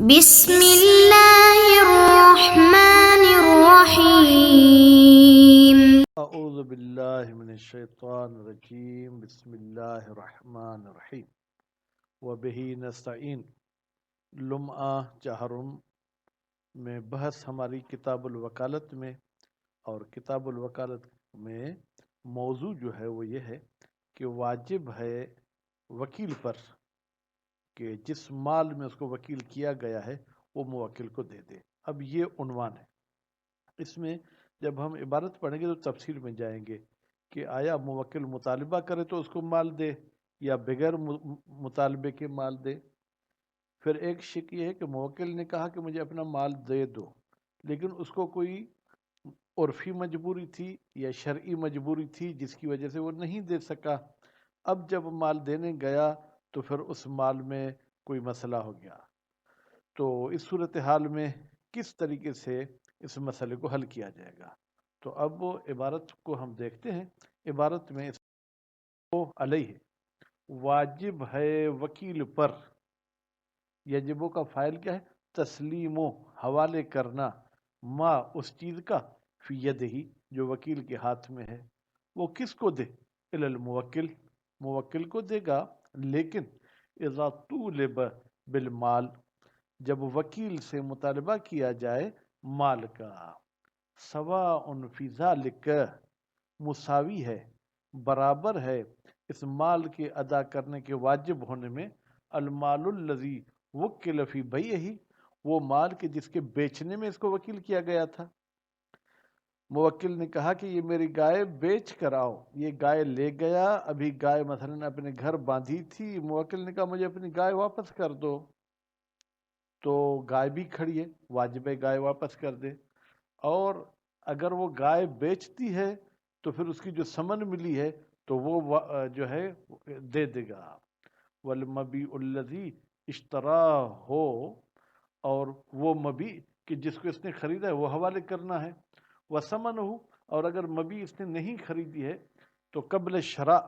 بسم اللہ الرحمن الرحیم۔ اعوذ باللہ من الشیطان الرجیم، بسم اللہ الرحمن الرحیم، وبہ نستعین۔ لمعہ چہرم میں بحث ہماری کتاب الوکالت میں، اور کتاب الوکالت میں موضوع جو ہے وہ یہ ہے کہ واجب ہے وکیل پر کہ جس مال میں اس کو وکیل کیا گیا ہے وہ موکل کو دے دے۔ اب یہ عنوان ہے۔ اس میں جب ہم عبارت پڑھیں گے تو تفصیل میں جائیں گے کہ آیا موکل مطالبہ کرے تو اس کو مال دے یا بغیر مطالبے کے مال دے۔ پھر ایک شک یہ ہے کہ موکل نے کہا کہ مجھے اپنا مال دے دو، لیکن اس کو کوئی عرفی مجبوری تھی یا شرعی مجبوری تھی جس کی وجہ سے وہ نہیں دے سکا۔ اب جب مال دینے گیا تو پھر اس مال میں کوئی مسئلہ ہو گیا، تو اس صورتحال میں کس طریقے سے اس مسئلے کو حل کیا جائے گا۔ تو اب وہ عبارت کو ہم دیکھتے ہیں۔ عبارت میں اس کو علیہ واجب ہے وکیل پر، یجبو کا فاعل کیا ہے؟ تسلیم و حوالے کرنا، ما اس چیز کا فی یدہی جو وکیل کے ہاتھ میں ہے۔ وہ کس کو دے؟ الی الموکل، موکل کو دے گا، لیکن اذا طولب بالمال، جب وکیل سے مطالبہ کیا جائے مال کا، سواء فی ذالک، مساوی ہے، برابر ہے اس مال کے ادا کرنے کے واجب ہونے میں، المال الذی وکل فی بیعہ، وہ مال کے جس کے بیچنے میں اس کو وکیل کیا گیا تھا۔ موکل نے کہا کہ یہ میری گائے بیچ کر آؤ، یہ گائے لے گیا، ابھی گائے مثلا اپنے گھر باندھی تھی، موکل نے کہا مجھے اپنی گائے واپس کر دو، تو گائے بھی کھڑی ہے، واجب ہے گائے واپس کر دے۔ اور اگر وہ گائے بیچتی ہے تو پھر اس کی جو ثمن ملی ہے تو وہ جو ہے دے دے گا۔ والمبیع الذی اشترا ہو، اور وہ مبیع کہ جس کو اس نے خریدا ہے وہ حوالے کرنا ہے۔ وثمنہ، اور اگر مبیع اس نے نہیں خریدی ہے تو قبل شراء،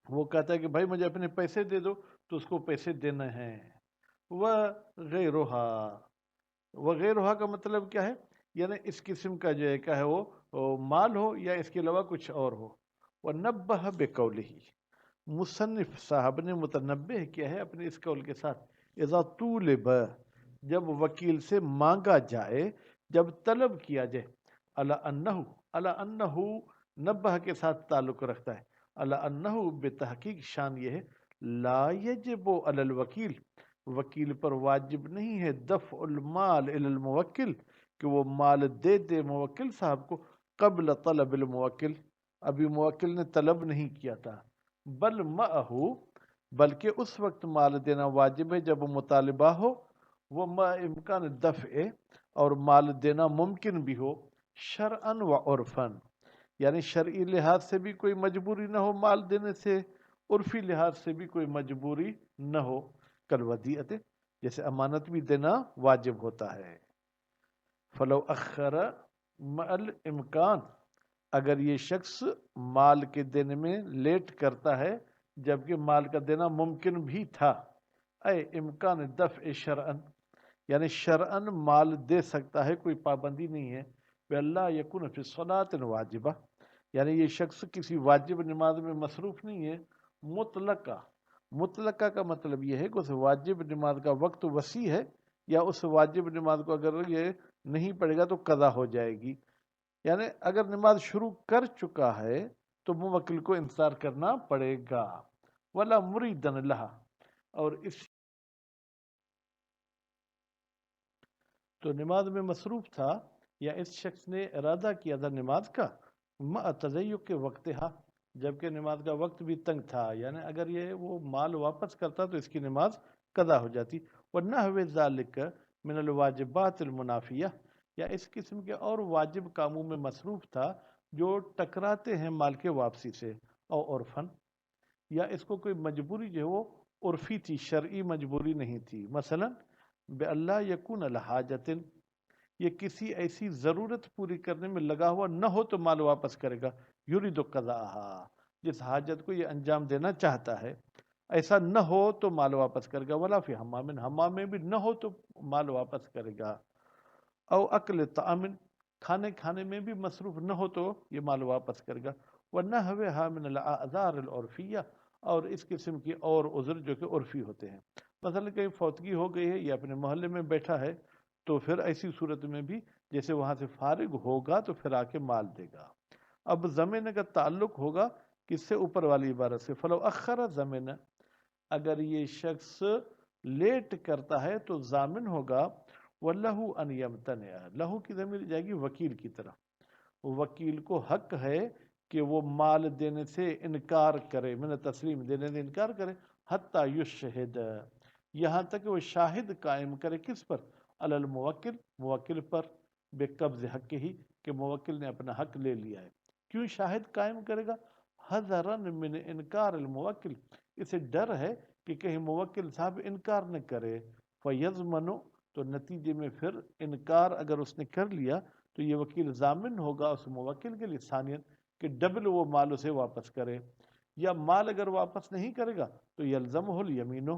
وہ کہتا ہے کہ بھائی مجھے اپنے پیسے دے دو، تو اس کو پیسے دینے ہیں۔ وغیرہا، وغیرہا کا مطلب کیا ہے؟ یعنی اس قسم کا جو ہے کیا ہے وہ مال ہو یا اس کے علاوہ کچھ اور ہو۔ وَنَبَّهَ بِقَوْلِهِ، مصنف صاحب نے متنبہ کیا ہے اپنے اس قول کے ساتھ، اذا طولب، جب وکیل سے مانگا جائے، جب طلب کیا جائے، علی انہ نبہ کے ساتھ تعلق رکھتا ہے، علی انہ بتحقیق شان یہ ہے، لا یجب علی الوکیل، وکیل پر واجب نہیں ہے دفع المال الی الموکل، کہ وہ مال دے دے موکل صاحب کو، قبل طلب الموکل، ابھی موکل نے طلب نہیں کیا تھا، بل معہ، بلکہ اس وقت مال دینا واجب ہے جب مطالبہ ہو، وہ ما امکان دفع، اور مال دینا ممکن بھی ہو، شرعاً و عرفاً، یعنی شرعی لحاظ سے بھی کوئی مجبوری نہ ہو مال دینے سے، عرفی لحاظ سے بھی کوئی مجبوری نہ ہو، کالودیعۃ، جیسے امانت بھی دینا واجب ہوتا ہے۔ فلو اخر مع الامکان، اگر یہ شخص مال کے دینے میں لیٹ کرتا ہے جبکہ مال کا دینا ممکن بھی تھا، اے امکان دفع شرعاً، یعنی شرعاً مال دے سکتا ہے، کوئی پابندی نہیں ہے، بِأَلَّا يَكُونَ فِي الصَّلَاةِ الْوَاجِبَةِ، یعنی یہ شخص کسی واجب نماز میں مصروف نہیں ہے، مطلقہ، مطلقہ کا مطلب یہ ہے کہ اس واجب نماز کا وقت وسیع ہے، یا اس واجب نماز کو اگر یہ نہیں پڑھے گا تو قضا ہو جائے گی، یعنی اگر نماز شروع کر چکا ہے تو موکل کو انتظار کرنا پڑے گا۔ وَلَا مُرِيدًا لَهَا، اور اس تو نماز میں مصروف تھا یا اس شخص نے ارادہ کیا تھا نماز کا، مع تضیق وقتها، جبکہ نماز کا وقت بھی تنگ تھا، یعنی اگر یہ وہ مال واپس کرتا تو اس کی نماز قضا ہو جاتی۔ وَنَحْوِ ذَلِكَ مِنَ الْوَاجِبَاتِ الْمُنَافِيَةِ، یا اس قسم کے اور واجب کاموں میں مصروف تھا جو ٹکراتے ہیں مال کے واپسی سے، اور عرفاً، یا اس کو کوئی مجبوری جو ہے وہ عرفی تھی، شرعی مجبوری نہیں تھی، مثلا بِأَلَّا يَكُونَ لَحَاجَةٍ، یہ کسی ایسی ضرورت پوری کرنے میں لگا ہوا نہ ہو تو مال واپس کرے گا، یرید قضاءہا، جس حاجت کو یہ انجام دینا چاہتا ہے، ایسا نہ ہو تو مال واپس کرے گا، ولا فی حمام، حمام میں بھی نہ ہو تو مال واپس کرے گا، او اکل طعام، کھانے میں بھی مصروف نہ ہو تو یہ مال واپس کرے گا، ونحوها من الاعذار العرفیہ، اور اس قسم کی اور عذر جو کہ عرفی ہوتے ہیں، مثلا کہیں فوتگی ہو گئی ہے یا اپنے محلے میں بیٹھا ہے تو پھر ایسی صورت میں بھی جیسے وہاں سے فارغ ہوگا تو پھر آ کے مال دے گا۔ اب زمین کا تعلق ہوگا کس سے؟ اوپر والی عبارت سے، فلو اخر زمین، اگر یہ شخص لیٹ کرتا ہے تو ضامن ہوگا، وَلَهُ أَنْ يَمْتَنِعَ، لہو کی ضمیر جائے گی وکیل کی طرف، وکیل کو حق ہے کہ وہ مال دینے سے انکار کرے، من تسلیم، دینے سے انکار کرے، حتیٰ یشہد، یہاں تک کہ وہ شاہد قائم کرے، کس پر؟ علی الموکل، موکل پر، بے قبض حق ہی، کہ موکل نے اپنا حق لے لیا ہے۔ کیوں شاہد قائم کرے گا؟ حذراً من انکار الموکل، اسے ڈر ہے کہ کہیں موکل صاحب انکار نہ کرے، فیضمن، تو نتیجے میں پھر انکار اگر اس نے کر لیا تو یہ وکیل ضامن ہوگا اس موکل کے لیے، ثانیاً کہ ڈبل وہ مال اسے واپس کرے، یا مال اگر واپس نہیں کرے گا تو یلزمہ الیمین،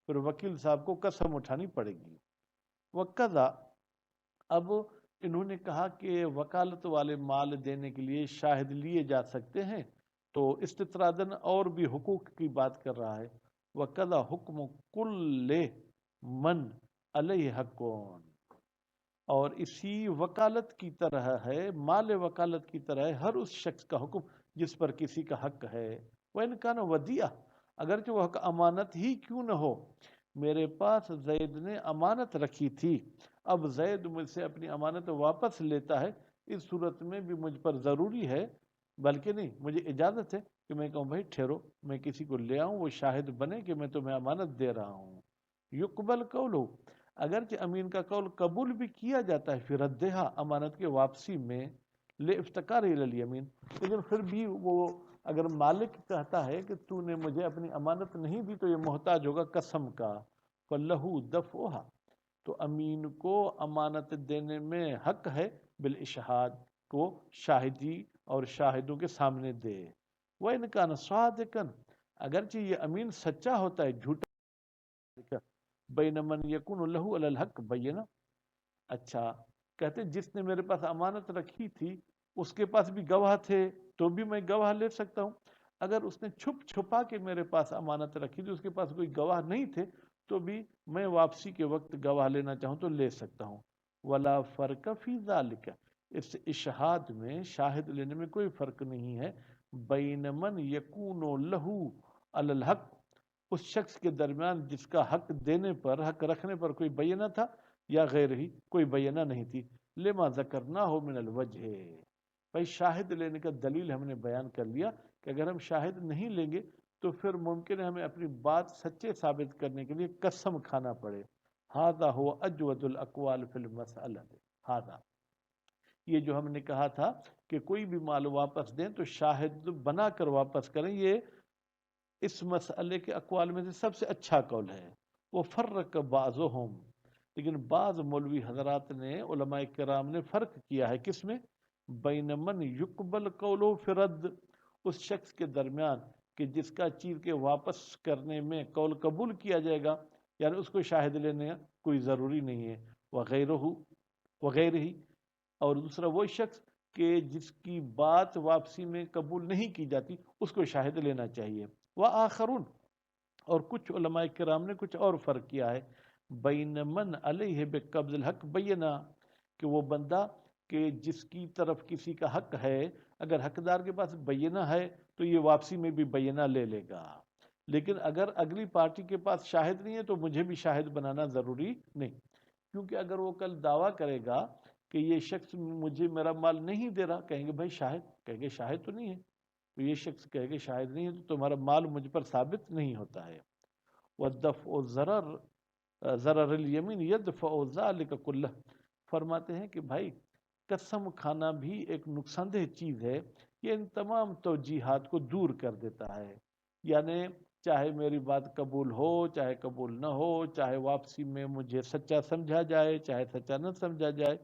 پھر وکیل صاحب کو قسم اٹھانی پڑے گی۔ وقضا، اب انہوں نے کہا کہ وکالت والے مال دینے کے لیے شاہد لیے جا سکتے ہیں، تو استطرادن اور بھی حقوق کی بات کر رہا ہے، وقضا حکم کل من علیہ حقون، اور اسی وکالت کی طرح ہے، مال وکالت کی طرح ہے ہر اس شخص کا حکم جس پر کسی کا حق ہے، وَإِنْ كَانَ وَدِيعَ، اگرچہ وہ حق امانت ہی کیوں نہ ہو، میرے پاس زید نے امانت رکھی تھی، اب زید مجھ سے اپنی امانت واپس لیتا ہے، اس صورت میں بھی مجھ پر ضروری ہے، بلکہ نہیں، مجھے اجازت ہے کہ میں کہوں بھائی ٹھہرو، میں کسی کو لے آؤں وہ شاہد بنے کہ میں تمہیں امانت دے رہا ہوں، یقبل قولہ، اگرچہ امین کا قول قبول بھی کیا جاتا ہے، پھر ردہا، امانت کے واپسی میں، لے افتقار الیمین، لیکن پھر بھی وہ اگر مالک کہتا ہے کہ تو نے مجھے اپنی امانت نہیں دی تو یہ محتاج ہوگا قسم کا، فلہو دفعہا، تو امین کو امانت دینے میں حق ہے، بالاشہاد، کو شاہدی اور شاہدوں کے سامنے دے، وَإِنْ كَانَ صَادِقًا، اگرچہ یہ امین سچا ہوتا ہے، جھوٹا، بین من یکون لہو علی الحق بینہ، اچھا کہتے جس نے میرے پاس امانت رکھی تھی اس کے پاس بھی گواہ تھے تو بھی میں گواہ لے سکتا ہوں، اگر اس نے چھپ چھپا کے میرے پاس امانت رکھی تھی اس کے پاس کوئی گواہ نہیں تھے تو بھی میں واپسی کے وقت گواہ لینا چاہوں تو لے سکتا ہوں، ولا فرق فی ذالک، اس اشہاد میں شاہد لینے میں کوئی فرق نہیں ہے، بین من یکون لہو علی الحق، اس شخص کے درمیان جس کا حق دینے پر، حق رکھنے پر کوئی بینہ تھا یا غیر ہی کوئی بینہ نہیں تھی، لما ذکرنا ہو من الوجہ، بھائی شاہد لینے کا دلیل ہم نے بیان کر لیا کہ اگر ہم شاہد نہیں لیں گے تو پھر ممکن ہے ہمیں اپنی بات سچے ثابت کرنے کے لیے قسم کھانا پڑے، ہذا ہو اجود الاقوال فی المسئلہ، ہذا، یہ جو ہم نے کہا تھا کہ کوئی بھی مال واپس دیں تو شاہد بنا کر واپس کریں، یہ اس مسئلے کے اقوال میں سے سب سے اچھا قول ہے، وہ فرق بعضهم، لیکن بعض مولوی حضرات نے، علماء کرام نے فرق کیا ہے کس میں؟ بین من یقبل قولو فرد، اس شخص کے درمیان کہ جس کا چیز کے واپس کرنے میں قول قبول کیا جائے گا، یعنی اس کو شاہد لینے کوئی ضروری نہیں ہے، وغیرہ ہی، اور دوسرا وہ شخص کہ جس کی بات واپسی میں قبول نہیں کی جاتی اس کو شاہد لینا چاہیے، وآخرون، اور کچھ علماء کرام نے کچھ اور فرق کیا ہے، بین من علیہ بقبض الحق بینہ، کہ وہ بندہ کہ جس کی طرف کسی کا حق ہے اگر حقدار کے پاس بینہ ہے تو یہ واپسی میں بھی بینہ لے لے گا، لیکن اگر اگلی پارٹی کے پاس شاہد نہیں ہے تو مجھے بھی شاہد بنانا ضروری نہیں، کیونکہ اگر وہ کل دعویٰ کرے گا کہ یہ شخص مجھے میرا مال نہیں دے رہا، کہیں گے بھائی شاہد، کہیں گے شاہد تو نہیں ہے، تو یہ شخص کہے گا شاہد نہیں ہے تو تمہارا مال مجھ پر ثابت نہیں ہوتا ہے، وَالدَّفْعُ ضرر الیمین یدفع ذلک کلہ، فرماتے ہیں کہ بھائی قسم کھانا بھی ایک نقصان دہ چیز ہے، یہ ان تمام توجیحات کو دور کر دیتا ہے، یعنی چاہے میری بات قبول ہو چاہے قبول نہ ہو، چاہے واپسی میں مجھے سچا سمجھا جائے چاہے سچا نہ سمجھا جائے،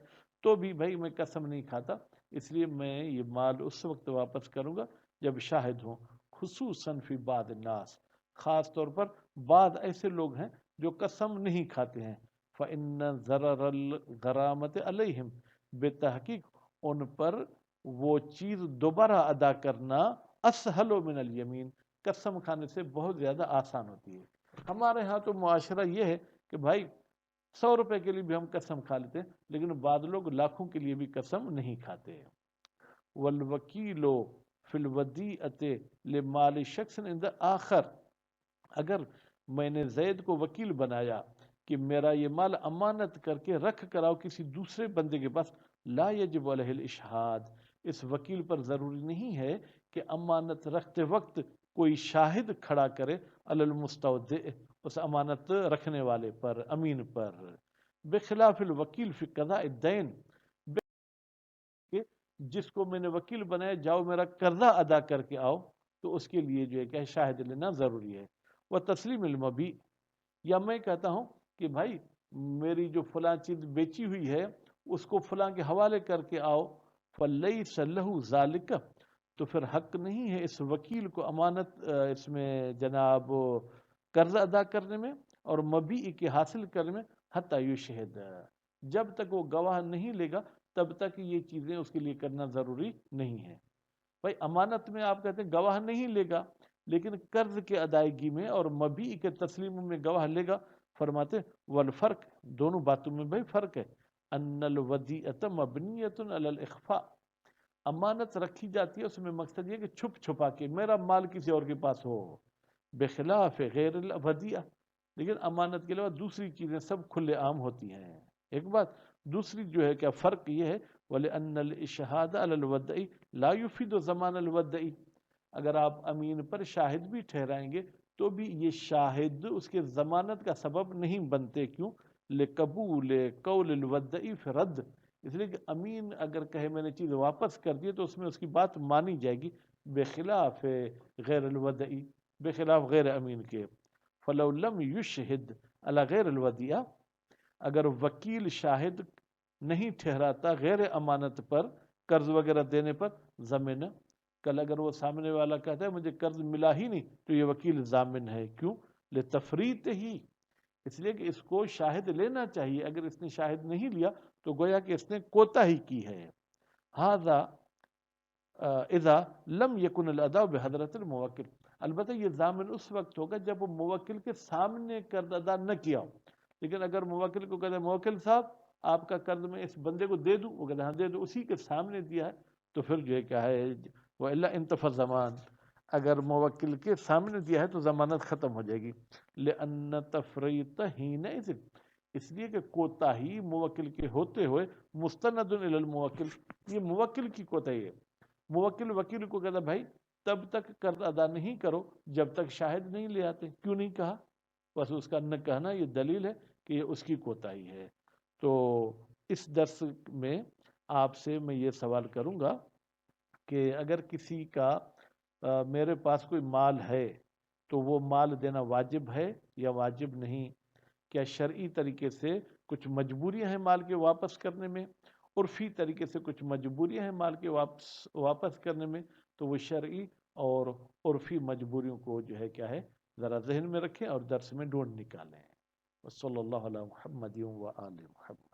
تو بھی بھائی میں قسم نہیں کھاتا، اس لیے میں یہ مال اس وقت واپس کروں گا جب شاہد ہوں، خصوصاً فی بعض الناس، خاص طور پر بعض ایسے لوگ ہیں جو قسم نہیں کھاتے ہیں، فَإِنَّ ضَرَرَ الْغَرَامَةِ عَلَيْهِمْ، بے تحقیق ان پر وہ چیز دوبارہ ادا کرنا اسہل من الیمین، قسم کھانے سے بہت زیادہ آسان ہوتی ہے۔ ہمارے ہاں تو معاشرہ یہ ہے کہ بھائی 100 روپے کے لیے بھی ہم قسم کھا لیتے ہیں، لیکن بعض لوگ لاکھوں کے لیے بھی قسم نہیں کھاتے۔ والوکیل فی الودیعۃ لمال شخص عند آخر، اگر میں نے زید کو وکیل بنایا کہ میرا یہ مال امانت کر کے رکھ کر آؤ کسی دوسرے بندے کے پاس، لا یجب علیہ الاشہاد، اس وکیل پر ضروری نہیں ہے کہ امانت رکھتے وقت کوئی شاہد کھڑا کرے علی المستودع، اس امانت رکھنے والے پر، امین پر، بخلاف الوکیل فی قضاء الدین، کہ جس کو میں نے وکیل بنایا جاؤ میرا قرضہ ادا کر کے آؤ، تو اس کے لیے جو ہے کہ شاہد لینا ضروری ہے۔ وہ تسلیم المبی، یا میں کہتا ہوں کہ بھائی میری جو فلاں چیز بیچی ہوئی ہے اس کو فلاں کے حوالے کر کے آؤ، فَلَيْسَ لَهُ ذَلِكَ، تو پھر حق نہیں ہے اس وکیل کو امانت اس میں جناب قرض ادا کرنے میں اور مبیع کے حاصل کرنے میں، حتی یشہد، جب تک وہ گواہ نہیں لے گا تب تک یہ چیزیں اس کے لیے کرنا ضروری نہیں ہے۔ بھائی امانت میں آپ کہتے ہیں گواہ نہیں لے گا، لیکن قرض کے ادائیگی میں اور مبیع کے تسلیم میں گواہ لے گا۔ فرماتے والفرق، دونوں باتوں میں بھائی فرق ہے، ان الودیعۃ مبنیۃ علی الاخفاء، امانت رکھی جاتی ہے اس میں مقصد یہ کہ چھپ چھپا کے میرا مال کسی اور کے پاس ہو، بخلاف غیر الودیعہ، لیکن امانت کے علاوہ دوسری چیزیں سب کھلے عام ہوتی ہیں۔ ایک بات، دوسری جو ہے کیا فرق یہ ہے، وَلِأَنَّ الْإِشْهَادَ عَلَى الْوَدِّعِ لَا يُفِيدُ زَمَانَ الْوَدِّعِ، اگر آپ امین پر شاہد بھی ٹھہرائیں گے تو بھی یہ شاہد اس کے ضمانت کا سبب نہیں بنتے، کیوں؟ لِقَبُولِ قَوْلِ الْوَدِّعِ فِي رَدِّ، اس لیے کہ امین اگر کہے میں نے چیز واپس کر دی تو اس میں اس کی بات مانی جائے گی، بخلاف غیر الودعی، بخلاف غیر امین کے۔ فَلَوْ لَمْ يُشْهِدْ عَلَى غَيْرِ الْوَدِعَ، اگر وکیل شاہد نہیں ٹھہراتا غیر امانت پر، قرض وغیرہ دینے پر، ضامن، کل اگر وہ سامنے والا کہتا ہے مجھے قرض ملا ہی نہیں تو یہ وکیل ضامن ہے، کیوں؟ لتفریط ہی، اس لیے کہ اس کو شاہد لینا چاہیے، اگر اس نے شاہد نہیں لیا تو گویا کہ اس نے کوتاہی کی ہے۔ ھذا اذا لم یکن الاداء بحضرت الموکل، البتہ یہ ضامن اس وقت ہوگا جب وہ موکل کے سامنے قرض ادا نہ کیا ہو، لیکن اگر موکل کو کہتے ہیں موکل صاحب آپ کا قرض میں اس بندے کو دے دوں، وہ کہتے ہیں ہاں دے دو، اسی کے سامنے دیا ہے، تو پھر جو ہے کیا ہے، وَإِلَّا انتفى الزمان، اگر موکل کے سامنے دیا ہے تو ضمانت ختم ہو جائے گی۔ لِأَنَّ تَفْرِيطَ حِينَئِذٍ، اس لیے کہ کوتاہی موکل کے ہوتے ہوئے مستند الی الموکل، یہ موکل کی کوتاہی ہے، موکل وکیل کو کہتا بھائی تب تک قرض ادا نہیں کرو جب تک شاہد نہیں لے آتے، کیوں نہیں کہا؟ بس اس کا نہ کہنا یہ دلیل ہے کہ یہ اس کی کوتاہی ہے۔ تو اس درس میں آپ سے میں یہ سوال کروں گا کہ اگر کسی کا میرے پاس کوئی مال ہے تو وہ مال دینا واجب ہے یا واجب نہیں؟ کیا شرعی طریقے سے کچھ مجبوریاں ہیں مال کے واپس کرنے میں، عرفی طریقے سے کچھ مجبوریاں ہیں مال کے واپس کرنے میں؟ تو وہ شرعی اور عرفی مجبوریوں کو جو ہے کیا ہے ذرا ذہن میں رکھیں اور درس میں ڈھونڈ نکالیں۔ صلی اللہ علیہ محمد و آل محمد۔